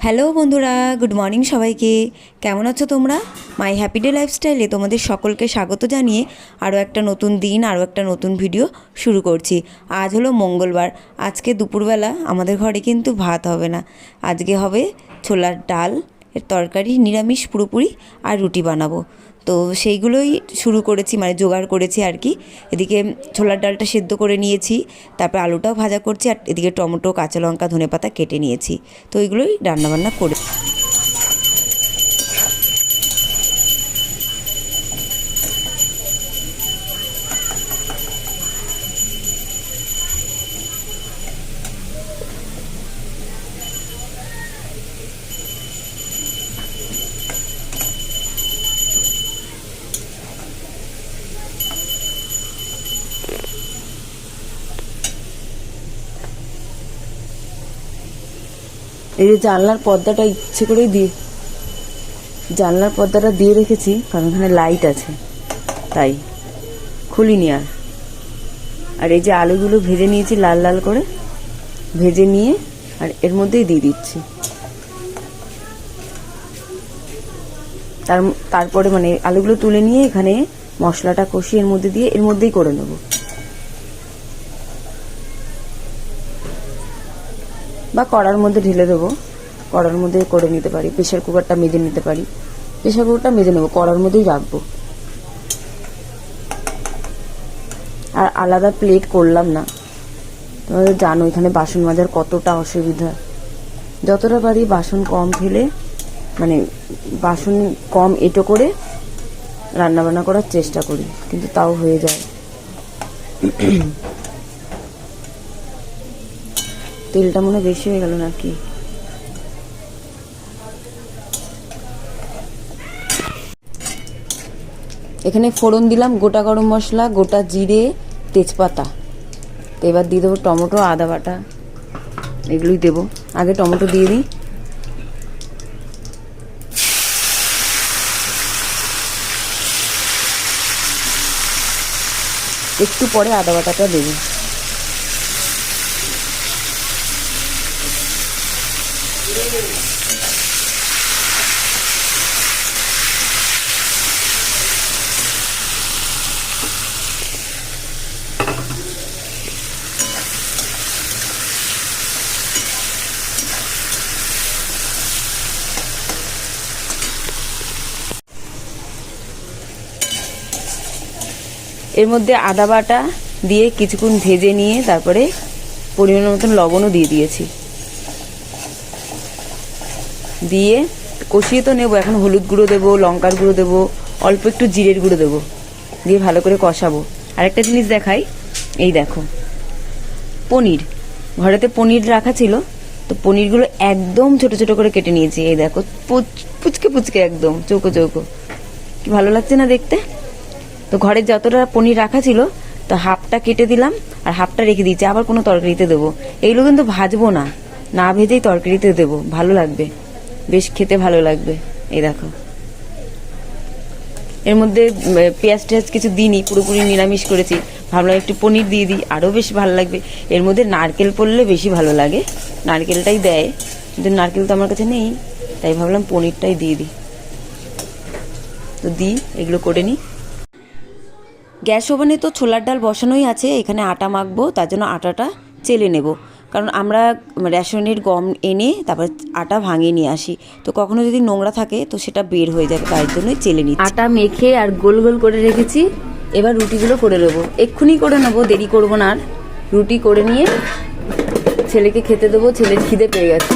Hello বন্ধুরা, good morning সবাইকে। কেমন আছো তোমরা? মাই হ্যাপি ডে লাইফস্টাইলে তোমাদের সকলকে স্বাগত জানিয়ে আরও একটা নতুন দিন, আরও একটা নতুন ভিডিও শুরু করছি। আজ হলো মঙ্গলবার। আজকে দুপুরবেলা আমাদের ঘরে কিন্তু ভাত হবে না। আজকে হবে ছোলার ডাল এর তরকারি, নিরামিষ পুরোপুরি, আর রুটি বানাবো। তো সেইগুলোই শুরু করেছি, মানে জোগাড় করেছি আর কি। এদিকে ছোলার ডালটা সেদ্ধ করে নিয়েছি, তারপর আলুটাও ভাজা করছি, আর এদিকে টমেটো, কাঁচা লঙ্কা, ধনেপাতা কেটে নিয়েছি। তো এইগুলোই রান্নাবান্না করে এই যে জানলার পর্দাটা ইচ্ছে করেই জানলার পর্দাটা দিয়ে রেখেছি, কারণ এখানে লাইট আছে, তাই খুলিনি আর। আর এই যে আলুগুলো ভেজে নিয়েছি লাল লাল করে, ভেজে নিয়ে আর এর মধ্যেই দিয়ে দিচ্ছি। তারপরে মানে আলুগুলো তুলে নিয়ে এখানে মশলাটা কষিয়ে এর মধ্যে দিয়ে এর মধ্যেই করে নেব। বা কড়ার মধ্যে ঢেলে দেবো, কড়ার মধ্যে করে নিতে পারি। প্রেশার কুকারটা মেজে নিতে পারি, প্রেশার কুকারটা মেজে নেবো, কড়ার মধ্যেই রাখবো। আর আলাদা প্লেট করলাম না, তোমাদের জানো এখানে বাসন মাজার কতটা অসুবিধা। যতটা পারি বাসন কম ফেলে, মানে বাসন কম এঁটো করে রান্নাবান্না করার চেষ্টা করি, কিন্তু তাও হয়ে যায়। তেলটা মনে বেশি হয়ে গেল নাকি। এখানে ফোড়ন দিলাম গোটা গরম মশলা, গোটা জিরে, তেজপাতা। তো এবার দিয়ে দেবো টমেটো, আদা বাটা, এগুলোই দেবো। আগে টমেটো দিয়ে দিই, একটু পরে আদা বাটাটা দেবো। এর মধ্যে আদা বাটা দিয়ে কিছুক্ষণ ভেজে নিয়ে তারপরে পরিমাণ মতন লবণও দিয়ে দিয়েছি। দিয়ে কষিয়ে তো নেবো, এখন হলুদ গুঁড়ো দেবো, লঙ্কার গুঁড়ো দেবো, অল্প একটু জিরের গুঁড়ো দেবো, দিয়ে ভালো করে কষাবো। আরেকটা জিনিস দেখাই, এই দেখো পনির, ঘরেতে পনির রাখা ছিল, তো পনিরগুলো একদম ছোট ছোট করে কেটে নিয়েছি। এই দেখো পুচকে পুচকে একদম চৌকো চৌকো, কি ভালো লাগছে না দেখতে। তো ঘরে যতটা পনির রাখা ছিল, তো হাফটা কেটে দিলাম আর হাফটা রেখে দিয়েছি, আবার কোনো তরকারিতে দেবো। এইগুলো কিন্তু ভাজবো না, না ভেজেই তরকারিতে দেবো, ভালো লাগবে, বেশ খেতে ভালো লাগবে। এই দেখো এর মধ্যে পেঁয়াজ টেয়াজ কিছু দিইনি, পুরোপুরি নিরামিষ করেছি। ভাবলাম একটু পনির দিয়ে দিই, আরও বেশ ভালো লাগবে। এর মধ্যে নারকেল পড়লে বেশি ভালো লাগে, নারকেলটাই দেয়, কিন্তু নারকেল তো আমার কাছে নেই, তাই ভাবলাম পনিরটাই দিয়ে দিই। তো দিই, এগুলো করে নিই। গ্যাস ওভেনে তো ছোলার ডাল বসানোই আছে, এখানে আটা মাখবো, তার জন্য আটাটা চেলে নেব। কারণ আমরা রেশনের গম এনে তারপর আটা ভাঙিয়ে নিয়ে আসি, তো কখনো যদি নোংরা থাকে তো সেটা বের হয়ে যাবে, তাই জন্যই চেলে নিই। আটা মেখে আর গোল গোল করে রেখেছি, এবার রুটিগুলো করে নেবো, এক্ষুনি করে নেবো, দেরি করবো না আর। রুটি করে নিয়ে ছেলেকে খেতে দেবো, ছেলের খিদে পেয়ে গেছে।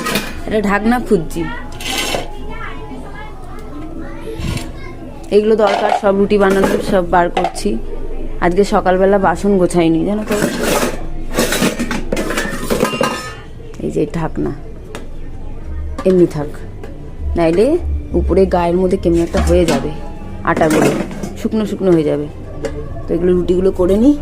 এটা ঢাকনা খুঁজছি, এগুলো দরকার, সব রুটি বানানোর সব বার করছি। আজকে সকালবেলা বাসন গোছাইনি জানো তো। এই যে ঢাকনা এমনি থাক, নাইলে উপরে গায়ের মধ্যে কেমন একটা হয়ে যাবে, আটাগুলো শুকনো শুকনো হয়ে যাবে। তো এগুলো রুটিগুলো করে নিই।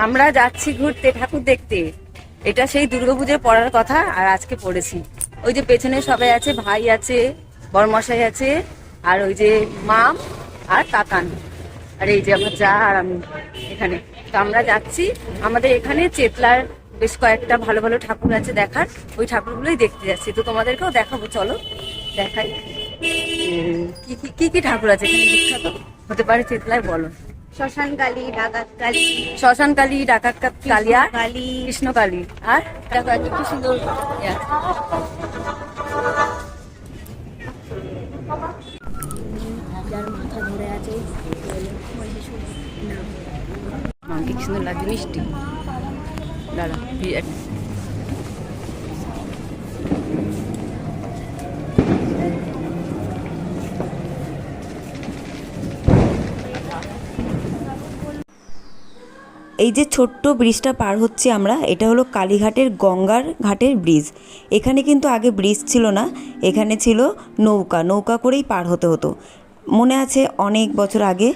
আমরা যাচ্ছি ঘুরতে, ঠাকুর দেখতে। এটা সেই দুর্গাপুজোয় পড়ার কথা, আর আজকে পড়েছি। ওই যে পেছনে সবাই আছে, ভাই আছে, বড়মশাই আছে, আর ওই যে মা আর কাকান, আর এই যে আমার যা আর আমি এখানে। তো আমরা যাচ্ছি, আমাদের এখানে চেতলার বেশ কয়েকটা ভালো ভালো ঠাকুর আছে দেখার, ওই ঠাকুরগুলোই দেখতে যাচ্ছি। তো তোমাদেরকেও দেখাবো, চলো দেখাই কি কি কি কি ঠাকুর আছে এখানে বিখ্যাত হতে পারে চেতলায়, বলো। শ্মশান কালী, ডাকাত কালী, শ্মশান কালী, ডাকাত কালী আর কালী, কৃষ্ণ কালী। আর দেখো একটা কি সুন্দর ইয়ে আছে। যার মাথা ধরে আছে আমাকে কি সুন্দর লাগে, মিষ্টি। দাঁড়া এই যে ছোট্ট ব্রিজটা পার হচ্ছে আমরা, এটা হলো কালীঘাটের গঙ্গার ঘাটের ব্রিজ। এখানে কিন্তু আগে ব্রিজ ছিল না, এখানে ছিল নৌকা, নৌকা করেই পার হতে হতো। মনে আছে অনেক বছর আগে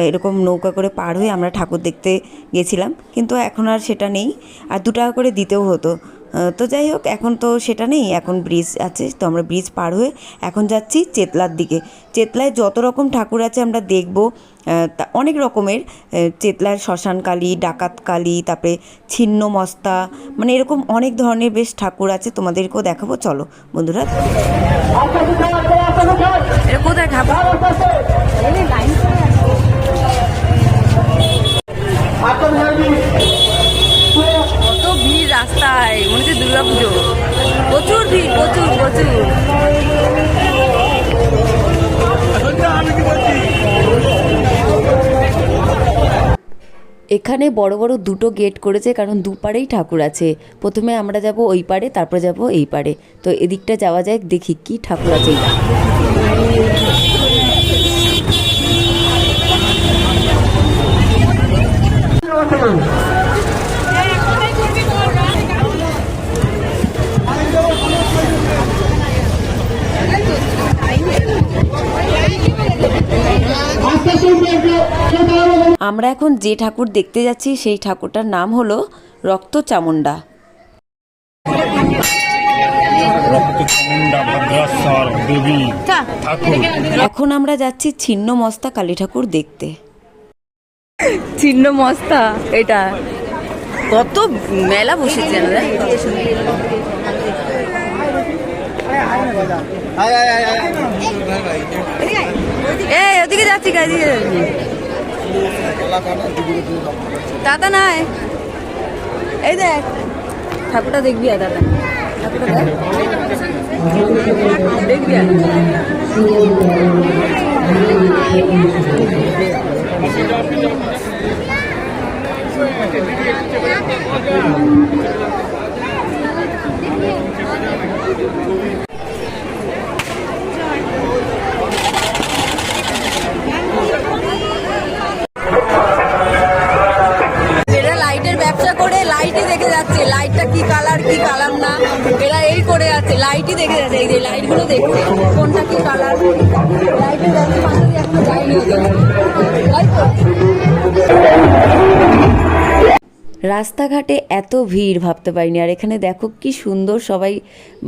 এরকম নৌকা করে পার হয়ে আমরা ঠাকুর দেখতে গেছিলাম, কিন্তু এখন আর সেটা নেই, আর 2 টাকা করে দিতেও হতো। তো যাই হোক, এখন তো সেটা নেই, এখন ব্রিজ আছে। তো আমরা ব্রিজ পার হয়ে এখন যাচ্ছি চেতলার দিকে। চেতলায় যত রকম ঠাকুর আছে আমরা দেখব, অনেক রকমের। চেতলার শ্মশান কালী, ডাকাত কালী, তারপরে ছিন্ন মস্তা, মানে এরকম অনেক ধরনের বেশ ঠাকুর আছে, তোমাদেরকেও দেখাবো। চলো বন্ধুরা। কোথায় ঠাকুর? কত ভিড় রাস্তায়, মনে হচ্ছে দুর্গাপুজো। প্রচুর ভিড়, প্রচুর প্রচুর। এখানে বড় বড় 2টো গেট করেছে, কারণ দুপারেই ঠাকুর আছে। প্রথমে আমরা যাব ওই পারে, তারপরে যাব এই পারে। তো এদিকটা যাওয়া যায়, দেখি কি ঠাকুর আছে। আমরা এখন যে ঠাকুর দেখতে যাচ্ছি সেই ঠাকুরটার নাম হলো রক্ত চামুন্ডা। এখন আমরা যাচ্ছি ছিন্ন মস্তা কালী ঠাকুর দেখতে। ছিন্ন মস্তা, এটা কত মেলা বসেছে। ওদিকে যাচ্ছি, দাদা নাই, এই দেখ ঠাকুরটা দেখবি। আর দাদা ঠাকুরটা দেখবি। ব্যবসা করে লাইটই দেখে যাচ্ছে, লাইটটা কি কালার কি কালার না, এরা এই করে যাচ্ছে, লাইটই দেখে যাচ্ছে। এই যে লাইটগুলো দেখছে কোনটা কি কালার, লাইটে যাচ্ছে, মানুষ এখনো যায়নি। রাস্তাঘাটে এত ভিড় ভাবতে পারিনি। আর এখানে দেখো কি সুন্দর সবাই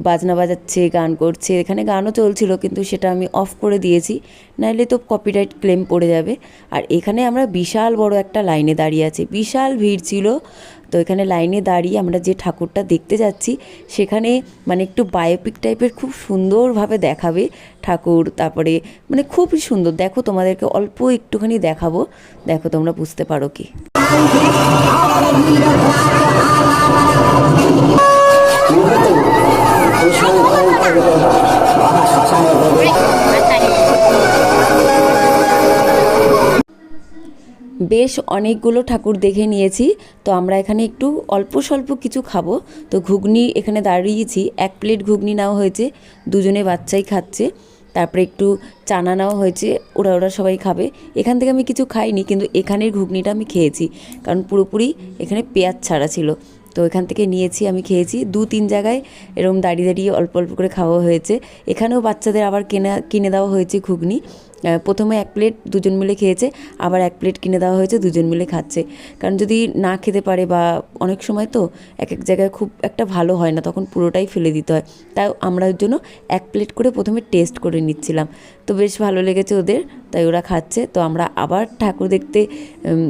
বাজনা বাজাচ্ছে, গান করছে। এখানে গানও চলছিল, কিন্তু সেটা আমি অফ করে দিয়েছি, নাহলে তো কপিরাইট ক্লেম পড়ে যাবে। আর এখানে আমরা বিশাল বড় একটা লাইনে দাঁড়িয়ে আছি, বিশাল ভিড় ছিল। তো এখানে লাইনে দাঁড়িয়ে আমরা যে ঠাকুরটা দেখতে যাচ্ছি সেখানে মানে একটু বায়োপিক টাইপের খুব সুন্দরভাবে দেখাবে ঠাকুর। তারপরে মানে খুবই সুন্দর। দেখো তোমাদেরকে অল্প একটুখানি দেখাবো, দেখো তোমরা বুঝতে পারো কি। বেশ অনেকগুলো ঠাকুর দেখে নিয়েছি। তো আমরা এখানে একটু অল্প স্বল্প কিছু খাবো। তো ঘুগনি এখানে দাঁড়িয়েছি, 1 প্লেট ঘুগনি নেওয়া হয়েছে, দুজনে বাচ্চাই খাচ্ছে। তারপরে একটু চানা নেওয়া হয়েছে, ওরা সবাই খাবে। এখান থেকে আমি কিছু খাইনি, কিন্তু এখানের ঘুগনিটা আমি খেয়েছি, কারণ পুরোপুরি এখানে পেঁয়াজ ছাড়া ছিল। তো এখান থেকে নিয়েছি, আমি খেয়েছি। 2-3 জায়গায় এরকম দাঁড়িয়ে দাঁড়িয়ে অল্প অল্প করে খাওয়া হয়েছে। এখানেও বাচ্চাদের আবার কিনে দেওয়া হয়েছে ঘুগনি। প্রথমে 1 প্লেট দুজন মিলে খেয়েছে, আবার 1 প্লেট কিনে দেওয়া হয়েছে, দুজন মিলে খাচ্ছে। কারণ যদি না খেতে পারে বা অনেক সময় তো এক এক জায়গায় খুব একটা ভালো হয় না, তখন পুরোটাই ফেলে দিতে হয়। তাই আমরা ওর জন্য 1 প্লেট করে প্রথমে টেস্ট করে নিচ্ছিলাম। তো বেশ ভালো লেগেছে ওদের, তাই ওরা খাচ্ছে। তো আমরা আবার ঠাকুর দেখতে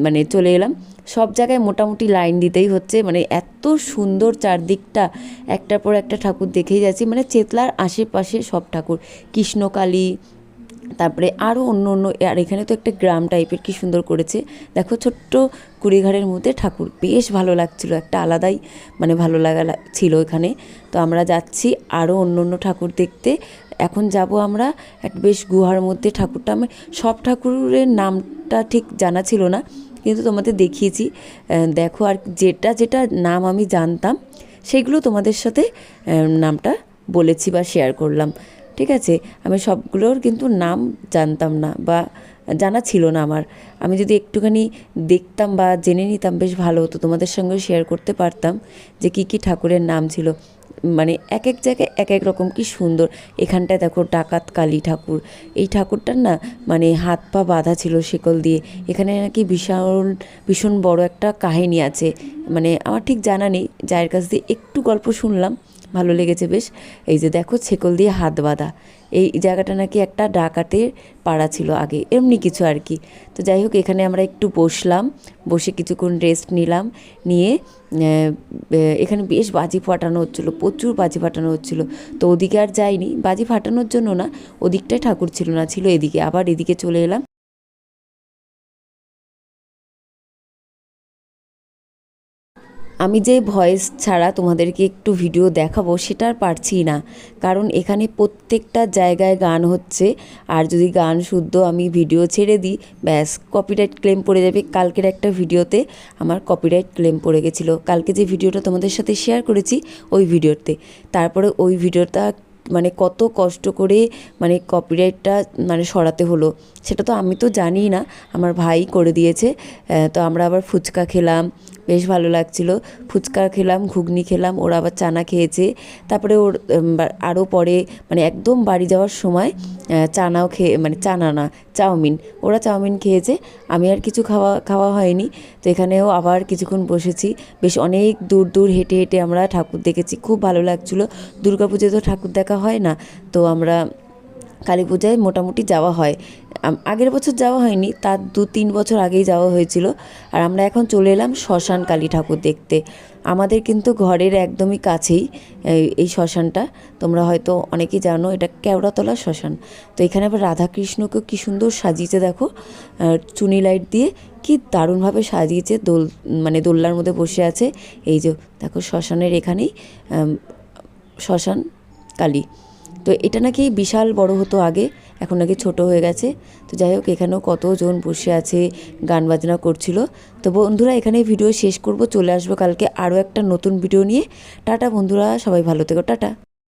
মানে চলে এলাম। সব জায়গায় মোটামুটি লাইন দিতেই হচ্ছে, মানে এত সুন্দর চারদিকটা, একটার পর একটা ঠাকুর দেখেই যাচ্ছি। মানে চেতলার আশেপাশে সব ঠাকুর, কৃষ্ণকালী, তারপরে আরও অন্য অন্য, আর এখানে তো একটা গ্রাম টাইপের কি সুন্দর করেছে দেখো, ছোট্ট কুড়িঘরের মধ্যে ঠাকুর, বেশ ভালো লাগছিল, একটা আলাদাই মানে ভালো লাগা ছিল এখানে। তো আমরা যাচ্ছি আরও অন্য অন্য ঠাকুর দেখতে। এখন যাব আমরা একটা বেশ গুহার মধ্যে। ঠাকুরটা আমি সব ঠাকুরের নামটা ঠিক জানা ছিল না, কিন্তু তোমাদের দেখিয়েছি দেখো। আর যেটা যেটা নাম আমি জানতাম সেগুলো তোমাদের সাথে নামটা বলেছি বা শেয়ার করলাম, ঠিক আছে। আমি সবগুলোর কিন্তু নাম জানতাম না বা জানা ছিল না আমার। আমি যদি একটুখানি দেখতাম বা জেনে নিতাম বেশ ভালো হতো, তোমাদের সঙ্গে শেয়ার করতে পারতাম যে কী কী ঠাকুরের নাম ছিল। মানে এক এক জায়গায় এক এক রকম, কি সুন্দর। এখানটায় দেখো ডাকাত কালী ঠাকুর, এই ঠাকুরটার না মানে হাত পা বাঁধা ছিল শিকল দিয়ে। এখানে নাকি ভীষণ বড় একটা কাহিনী আছে, মানে আমার ঠিক জানা নেই, যার কাছ দিয়ে একটু গল্প শুনলাম, ভালো লেগেছে বেশ। এই যে দেখো ছেকল দিয়ে হাত বাঁধা, এই জায়গাটা নাকি একটা ডাকাতের পাড়া ছিল আগে, এমনি কিছু আর কি। তো যাই হোক, এখানে আমরা একটু বসলাম, বসে কিছুক্ষণ রেস্ট নিলাম, নিয়ে এখানে বেশ বাজি ফাটানো হচ্ছিলো, প্রচুর বাজি ফাটানো হচ্ছিলো। তো ওদিকে আর যাইনি, বাজি ফাটানোর জন্য না, ওদিকটায় ঠাকুর ছিল না, ছিল এদিকে। আবার এদিকে চলে এলাম। আমি যে ভয়েস ছাড়া তোমাদেরকে একটু ভিডিও দেখাবো সেটা আর পারছি না, কারণ এখানে প্রত্যেকটা জায়গায় গান হচ্ছে। আর যদি গান শুদ্ধ আমি ভিডিও ছেড়ে দিই, ব্যাস কপিরাইট ক্লেম পড়ে যাবে। কালকের একটা ভিডিওতে আমার কপিরাইট ক্লেম পড়ে গেছিলো, কালকে যে ভিডিওটা তোমাদের সাথে শেয়ার করেছি ওই ভিডিওতে। তারপরে ওই ভিডিওটা মানে কত কষ্ট করে মানে কপিরাইটটা মানে সরাতে হলো, সেটা তো আমি তো জানি না, আমার ভাই করে দিয়েছে। তো আমরা আবার ফুচকা খেলাম, বেশ ভালো লাগছিল। ফুচকা খেলাম, ঘুগনি খেলাম, ওরা আবার চানা খেয়েছে। তারপরে ওর আরও পরে মানে একদম বাড়ি যাওয়ার সময় চানাও খেয়ে, মানে চানা না, চাউমিন, ওরা চাউমিন খেয়েছে, আমি আর কিছু খাওয়া হয়নি। তো এখানেও আবার কিছুক্ষণ বসেছি, বেশ অনেক দূর দূর হেঁটে হেঁটে আমরা ঠাকুর দেখেছি, খুব ভালো লাগছিলো। দুর্গাপুজোয় তো ঠাকুর দেখা হয় না, তো আমরা কালী পূজায় মোটামুটি যাওয়া হয়। আগের বছর যাওয়া হয়নি, তার 2-3 বছর আগেই যাওয়া হয়েছিল। আর আমরা এখন চলে এলাম শ্মশান কালী ঠাকুর দেখতে। আমাদের কিন্তু ঘরের একদমই কাছেই এই শ্মশানটা, তোমরা হয়তো অনেকেই জানো, এটা কেওড়াতলা শ্মশান। তো এখানে আবার রাধাকৃষ্ণকে কী সুন্দর সাজিয়েছে দেখো, চুনি লাইট দিয়ে কি দারুণভাবে সাজিয়েছে। মানে দোলনার মধ্যে বসে আছে, এই যে দেখো শ্মশানের এখানেই শ্মশান কালী। তো এটা নাকি বিশাল বড় হতো আগে, এখন নাকি ছোট হয়ে গেছে। তো যাই হোক, এখানেও কতজন বসে আছে, গান বাজনা করছিল। তো বন্ধুরা, এখানেই ভিডিও শেষ করব, চলে আসবো কালকে আরও একটা নতুন ভিডিও নিয়ে। টাটা বন্ধুরা, সবাই ভালো থেকো, টাটা।